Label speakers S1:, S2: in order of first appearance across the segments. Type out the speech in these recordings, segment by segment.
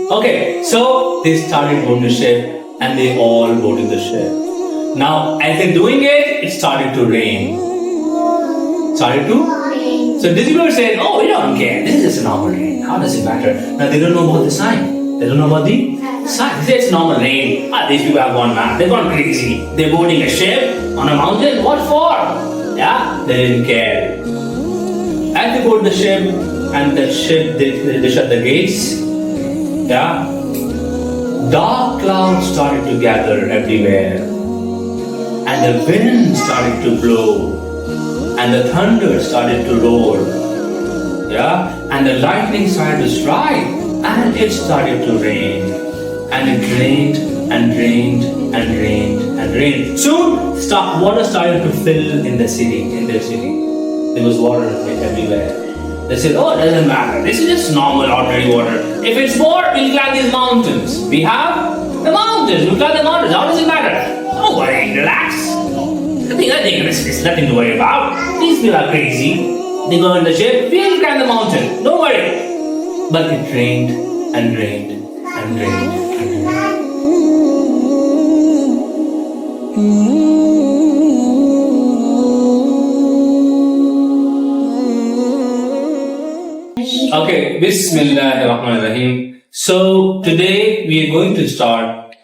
S1: Okay, so they started going to ship and they all go to the ship. Now, as they're doing it, it started to rain. Started to? So these people are saying, oh, we don't care. This is just a normal rain. How does it matter? Now, they don't know about the sign. They don't know about the sign. They say it's normal rain. These people have gone mad. They've gone crazy. They're boarding a ship on a mountain. What for? Yeah, they didn't care. As they board the ship and the ship, they shut the gates. Yeah. Dark clouds started to gather everywhere. And the wind started to blow. And the thunder started to roar. Yeah. And the lightning started to strike. And it started to rain. And it rained and rained and rained and rained. Soon, water started to fill in their city. There was water everywhere. They said, oh, it doesn't matter. This is just normal, ordinary water. If it's more, we'll climb these mountains. We have the mountains. We'll climb the mountains. How does it matter? Don't worry, relax. It's nothing to worry about. These people are crazy. They go in the ship. We'll climb the mountain. Don't worry. But it rained and rained and rained and rained. Okay, Bismillahirrahmanirrahim. So today we are going to start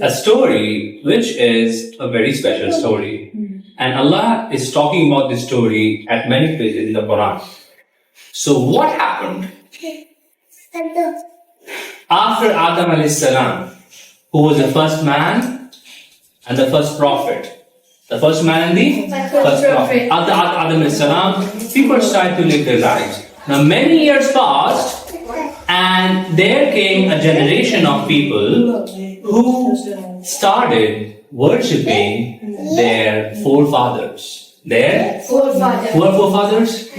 S1: a story which is a very special story. And Allah is talking about this story at many places in the Qur'an. So what happened? After Adam alayhi salam, who was the first man and the first prophet. The first man and the first prophet. After Adam alayhi salam, people started to live their lives. Now many years passed and there came a generation of people who started worshipping their forefathers. Their forefathers?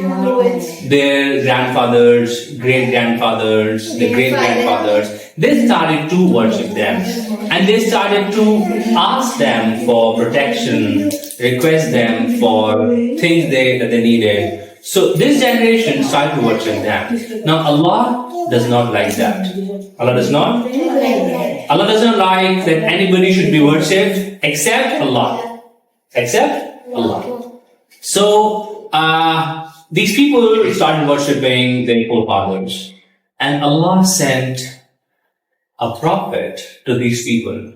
S1: Their grandfathers, great-grandfathers, the great-grandfathers. They started to worship them. And they started to ask them for protection, request them for things that they needed. So this generation started to worship them. Now Allah does not like that. Allah does not? Allah doesn't like that anybody should be worshipped except Allah. Except Allah. So these people started worshipping their forefathers. And Allah sent a prophet to these people.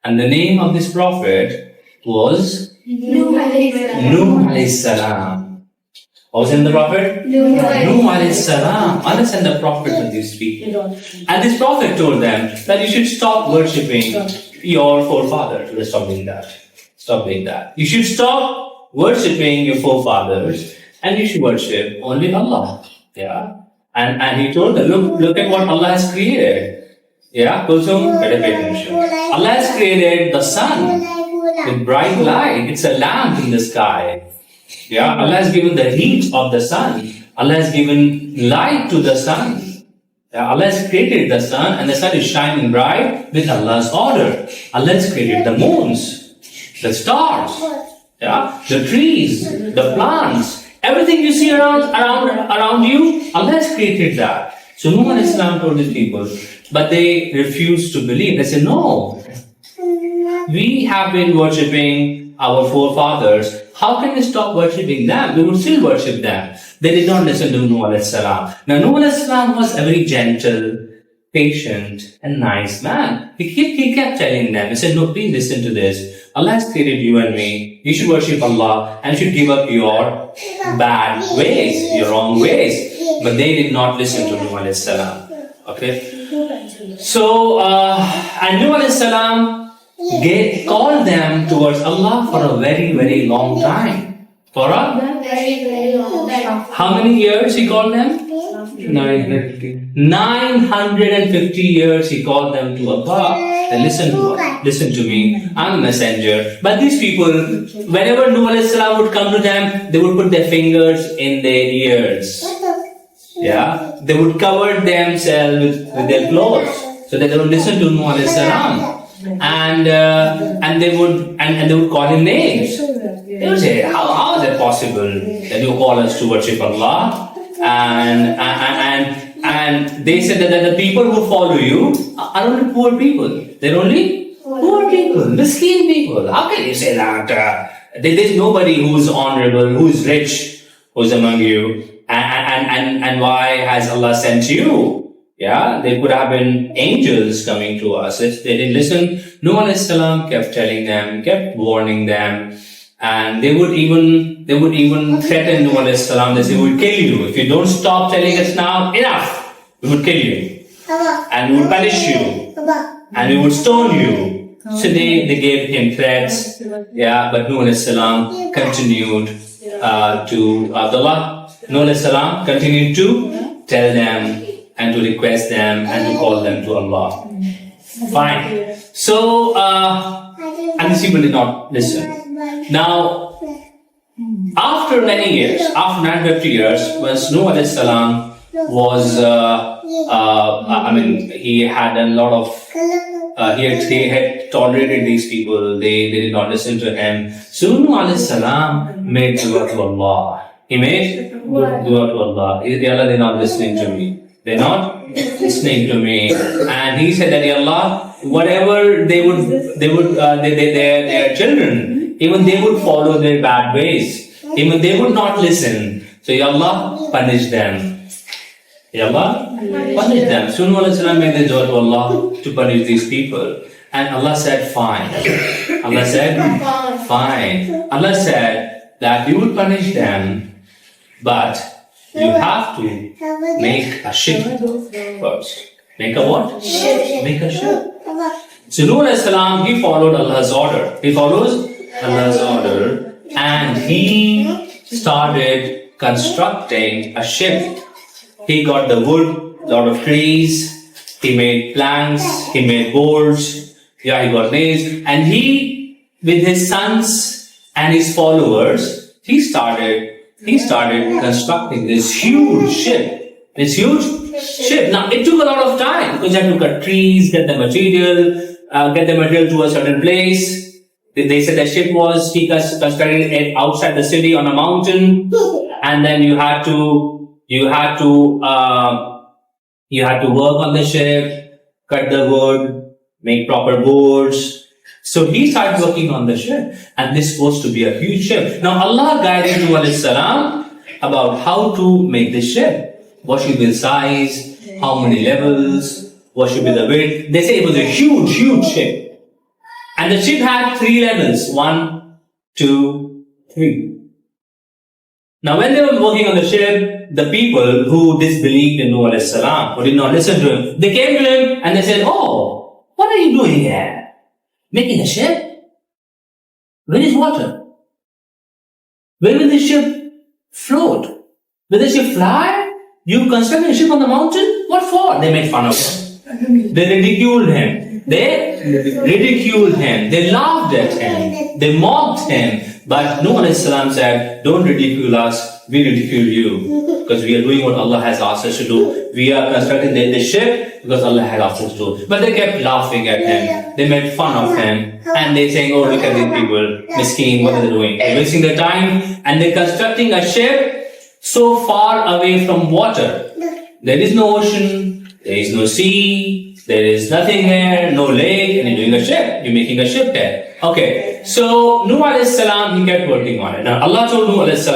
S1: And the name of this prophet was Nuh AS. What was in the prophet? Nuh AS. Allah sent the prophet to these people. And this prophet told them that you should stop worshipping your forefathers. Stop doing that. Stop doing that. You should stop worshipping your forefathers and you should worship only Allah. Yeah. And he told them, look at what Allah has created. Yeah, Kulsum, better pay attention. Allah has created the sun with bright light. It's a lamp in the sky. Yeah, Allah has given the heat of the sun. Allah has given light to the sun. Yeah, Allah has created the sun and the sun is shining bright with Allah's order. Allah has created the moons, the stars, yeah, the trees, the plants, everything you see around you, Allah has created that. So Nuh AS told these people, but they refused to believe. They said, no, we have been worshipping our forefathers. How can we stop worshipping them? We would still worship them. They did not listen to Nuh AS. Now Nuh AS was a very gentle, patient and nice man. He kept telling them, he said, no, please listen to this. Allah has created you and me. You should worship Allah and you should give up your bad ways, your wrong ways. But they did not listen to Nuh AS. Okay? So, and Nuh AS called them towards Allah for a very, very long time. For a very, very long time. How many years he called them? 950 years he called them to Allah. And listen to me, I'm a messenger. But these people, whenever Nuh AS would come to them, they would put their fingers in their ears. Yeah, they would cover themselves with their clothes so that they would listen to Nuh AS. And they would call him names. They would say, how is it possible that you call us to worship Allah and And they said that the people who follow you are only poor people. They're only poor people, miskin people. How can you say that? There's nobody who's honorable, who's rich, who's among you. And why has Allah sent you? Yeah, they could have been angels coming to us. If they didn't listen, Nuh AS kept telling them, kept warning them. And they would even threaten Nuh AS. They say, we will kill you. If you don't stop telling us now, enough, we would kill you. And we would punish you. And we would stone you. So they gave him threats. Yeah, but Nuh AS continued to Abdullah. Nuh AS continued to tell them and to request them and to call them to Allah. Fine. So, and these people did not listen. Now, after many years, after 950 years, when Nuh AS was, he had a lot of, he had tolerated these people, they did not listen to him. So Nuh AS made dua to Allah. He made dua to Allah. Allah, they're not listening to me. They're not listening to me. And he said that, Allah, whatever their children, even they would follow their bad ways. Even they would not listen. So, Ya Allah, punish them. Ya Allah, punish them. So, Nuh AS made the dua to Allah to punish these people. And Allah said, fine. Allah said, fine. Allah said that you would punish them, but you have to make a ship first. Make a what? Make a ship. So Nuh AS, he followed Allah's order. He follows Allah's order and he started constructing a ship. He got the wood, a lot of trees, he made planks, he made boards, he got nails, and he, with his sons and his followers, he started constructing this huge ship. Now, it took a lot of time because you had to cut trees, get the material to a certain place. They said the ship was constructed it outside the city on a mountain, and then you had to work on the ship, cut the wood, make proper boards. So he started working on the ship, and this was to be a huge ship. Now Allah guided Nuh AS about how to make this ship. What should be the size, how many levels, what should be the width. They say it was a huge, huge ship. And the ship had 3 levels, 1, 2, 3. Now when they were working on the ship, the people who disbelieved in Nuh AS, who did not listen to him, they came to him and they said, oh, what are you doing here? Making a ship? Where is water? Where will the ship float? Will the ship fly? You constructed a ship on the mountain? What for? They made fun of him. They ridiculed him. They laughed at him. They mocked him. But Nuh AS said, don't ridicule us, we ridicule you. Because we are doing what Allah has asked us to do. We are constructing the ship because Allah had asked us to do. But they kept laughing at him. They made fun of him. And they saying, oh, look at these people. Miskin, what are they doing? They're wasting their time. And they're constructing a ship so far away from water. There is no ocean. There is no sea. There is nothing here, no lake, and you're doing a ship. You're making a ship there. Okay, so Nuh AS, he kept working on it. Now Allah told Nuh AS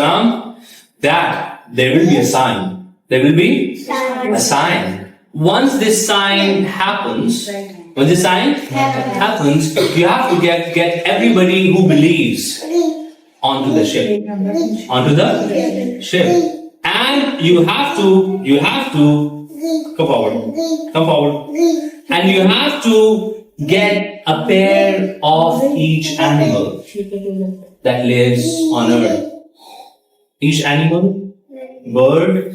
S1: that there will be a sign. There will be a sign. Once this sign happens, you have to get everybody who believes onto the ship. And you have to come forward. And you have to get a pair of each animal that lives on earth. Each animal, bird,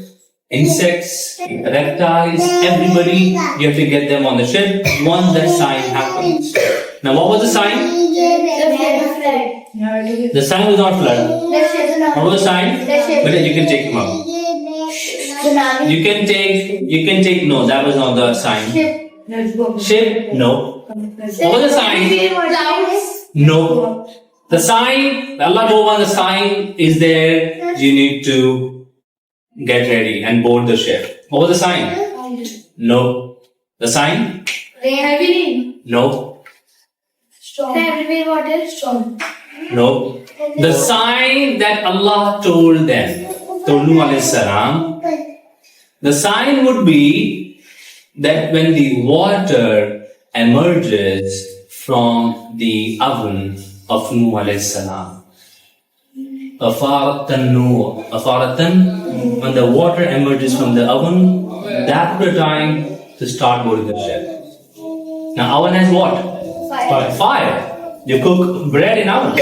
S1: insects, reptiles, everybody, you have to get them on the ship once that sign happens. Now what was the sign? The sign was not flood. What was the sign? But you can take him out. You can take, no, that was not the sign. Ship, no. What was the sign? No. The sign, Allah told us the sign is there, you need to get ready and board the ship. What was the sign? No. The sign?
S2: Heavy rain.
S1: No.
S2: Storm. Heavy water. Storm.
S1: No. The sign that Allah told them, to Nuh AS, the sign would be that when the water emerges from the oven of Nuh AS, when the water emerges from the oven, that's the time to start boarding the ship. Now, oven has what? Fire. You cook bread in oven.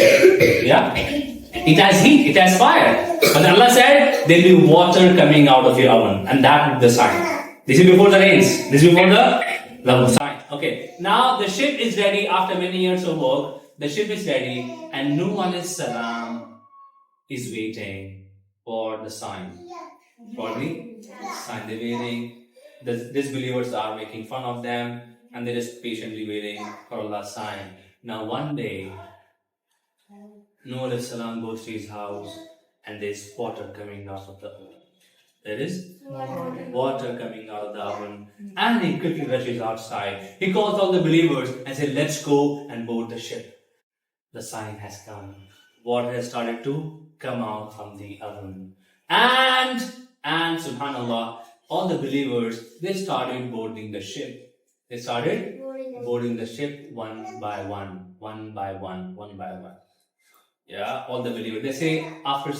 S1: Yeah? It has heat, it has fire. But Allah said there will be water coming out of your oven, and that is the sign. This is before the rains. This is before the sign. Okay. Now the ship is ready after many years of work. The ship is ready, and Nuh AS is waiting for the sign. For the sign. They're waiting. The disbelievers are making fun of them, and they're just patiently waiting for Allah's sign. Now one day, Nuh AS goes to his house, and there's water coming out of the oven. There is water coming out of the oven, and he quickly rushes outside. He calls all the believers and says, "Let's go and board the ship." The sign has come. Water has started to come out from the oven, and subhanallah, all the believers, they started boarding the ship. They started boarding the ship one by one. Yeah, all the believers. They say after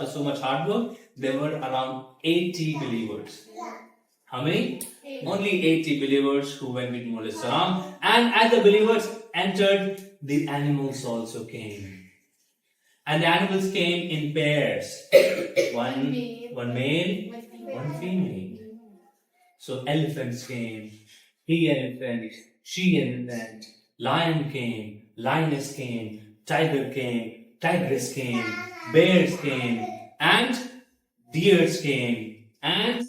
S1: so much hard work, there were around 80 believers. How many? Only 80 believers who went with Nuh AS. And as the believers entered, the animals also came. And the animals came in pairs. One male, one female. So elephants came, he-elephant, she-elephant, lion came, lioness came, tiger came, tigress came, bears came, and deers came, and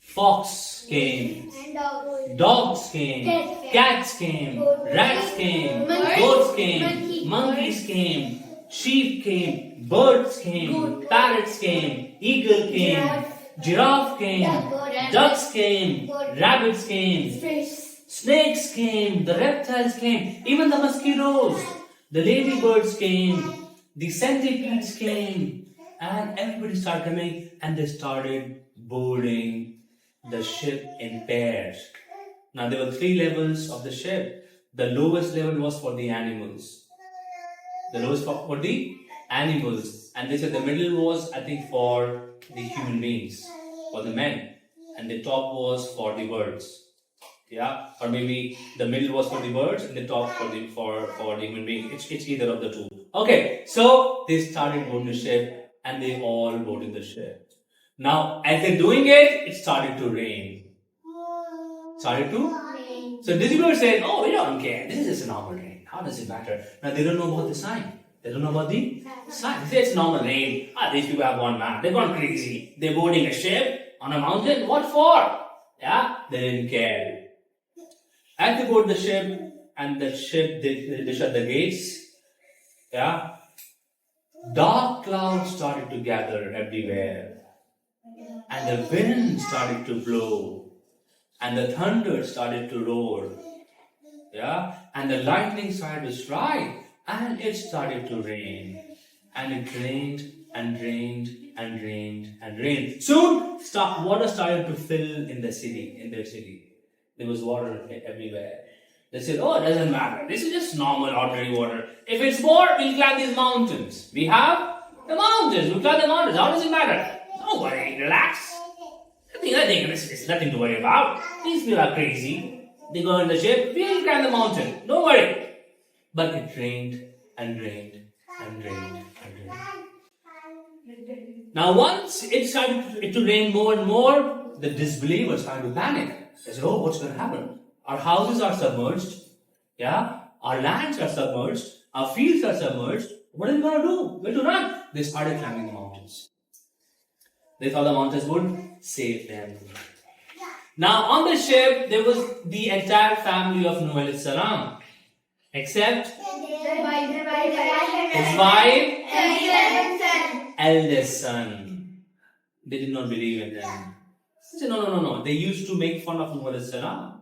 S1: fox came, dogs came, cats came, rats came, goats came, monkeys came, sheep came, birds came, parrots came, eagle came, giraffe came, ducks came, rabbits came, snakes came, the reptiles came, even the mosquitoes, the ladybirds came, the centipedes came, and everybody started coming, and they started boarding the ship in pairs. Now there were 3 levels of the ship. The lowest level was for the animals. The lowest for the animals. And they said the middle was, I think, for the human beings, for the men. And the top was for the birds. Yeah? Or maybe the middle was for the birds and the top for the human beings. It's either of the two. Okay, so they started boarding the ship, and they all boarded the ship. Now, as they're doing it, it started to rain. So disbelievers said, "Oh, we don't care. This is just a normal rain. How does it matter?" Now they don't know about the sign. They don't know about the sign. They say it's normal rain. These people have gone mad. They've gone crazy. They're boarding a ship on a mountain. What for? Yeah, they didn't care. As they board the ship, and the ship, they shut the gates. Yeah, dark clouds started to gather everywhere, and the wind started to blow, and the thunder started to roar. Yeah, and the lightning started to strike, and it started to rain, and it rained and rained and rained and rained. Soon, water started to fill in their city. There was water everywhere. They said, "Oh, it doesn't matter. This is just normal, ordinary water. If it's more, we'll climb these mountains. We have the mountains. We'll climb the mountains. How does it matter? Don't worry. Relax. I think it's nothing to worry about. These people are crazy. They go in the ship. We'll climb the mountain. Don't worry." But it rained and rained and rained and rained. Now, once it started to rain more and more, the disbelievers started to panic. They said, "Oh, what's going to happen? Our houses are submerged. Yeah, our lands are submerged. Our fields are submerged. What are we going to do? Where to run?" They started climbing the mountains. They thought the mountains would save them. Now, on the ship, there was the entire family of Nuh AS, except his wife, eldest son. They did not believe in them. He said, no. They used to make fun of Nuh as salam.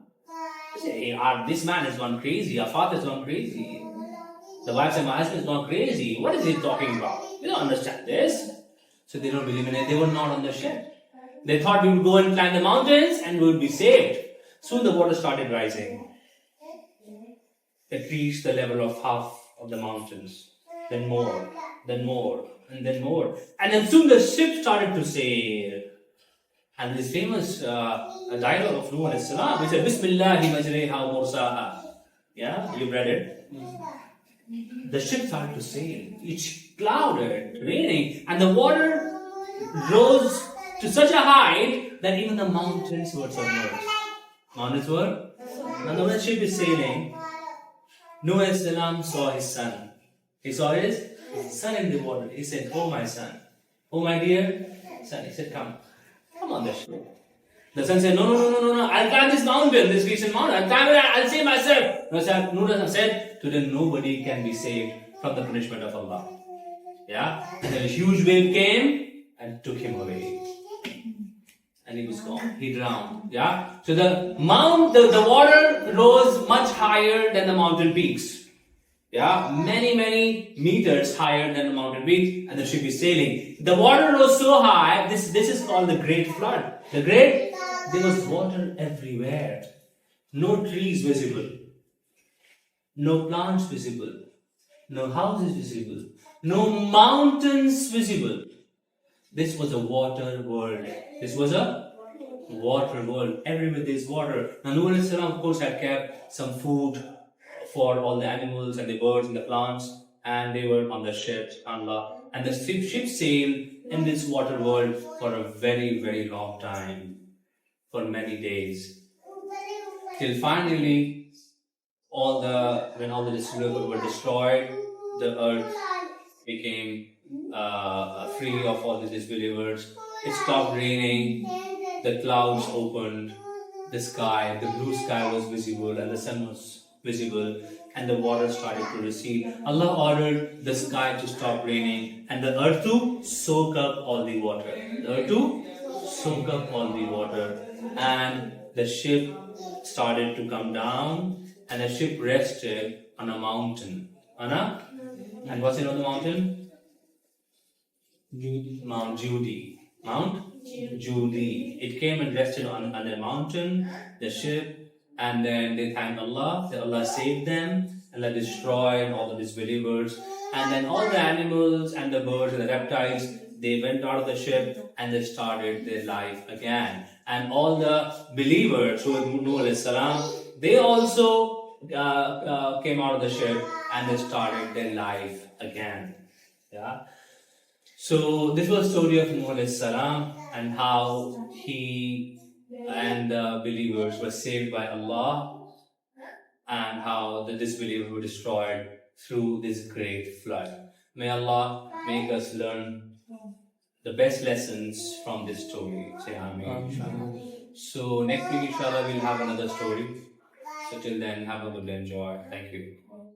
S1: They said, hey, this man has gone crazy. Our father has gone crazy. The wife said, my husband has gone crazy. What is he talking about? We don't understand this. So they don't believe in it. They were not on the ship. They thought we would go and climb the mountains and we would be saved. Soon the water started rising. It reached the level of half of the mountains. Then more, and then more. And then soon the ship started to sail. And this famous dialogue of Nuh AS, we said, Bismillahi majreha mursaha. Yeah, you've read it. The ship started to sail. It's clouded, raining, and the water rose to such a height that even the mountains were submerged. Mountains were? Now when the ship is sailing, Nuh AS saw his son. He saw his son in the water. He said, oh my son, oh my dear son. He said, come on the ship. The son said, no, I'll climb this mountain, this recent mountain. I'll climb it, I'll save myself. Nuh said, today nobody can be saved from the punishment of Allah. Yeah? And then a huge wave came and took him away. And he was gone. He drowned. Yeah? So the water rose much higher than the mountain peaks. Yeah? Many meters higher than the mountain peaks, and the ship is sailing. The water rose so high, this is called the Great Flood. There was water everywhere. No trees visible. No plants visible. No houses visible. No mountains visible. This was a water world. This was a water world. Everywhere there is water. Now Nuh AS, of course, had kept some food for all the animals and the birds and the plants, and they were on the ship, Allah. And the ship sailed in this water world for a very long time, for many days, till finally, when all the disciples were destroyed, the earth became free of all the disbelievers. It stopped raining, the clouds opened, the blue sky was visible, and the sun was visible, and the water started to recede. Allah ordered the sky to stop raining and the earth to soak up all the water. And the ship started to come down, and the ship rested on a mountain. And what's it on the mountain? Mount Judy. Mount Judy. It came and rested on a mountain, the ship, and then they thanked Allah, that Allah saved them, Allah destroyed all the disbelievers, and then all the animals and the birds and the reptiles, they went out of the ship and they started their life again. And all the believers who were Nuh AS, they also came out of the ship and they started their life again. Yeah. So this was the story of Nuh AS and how he and the believers were saved by Allah, and how the disbelievers were destroyed through this great flood. May Allah make us learn the best lessons from this story. Say Ameen, inshallah. So next week, inshallah, we'll have another story. So till then, have a good day, enjoy. Thank you.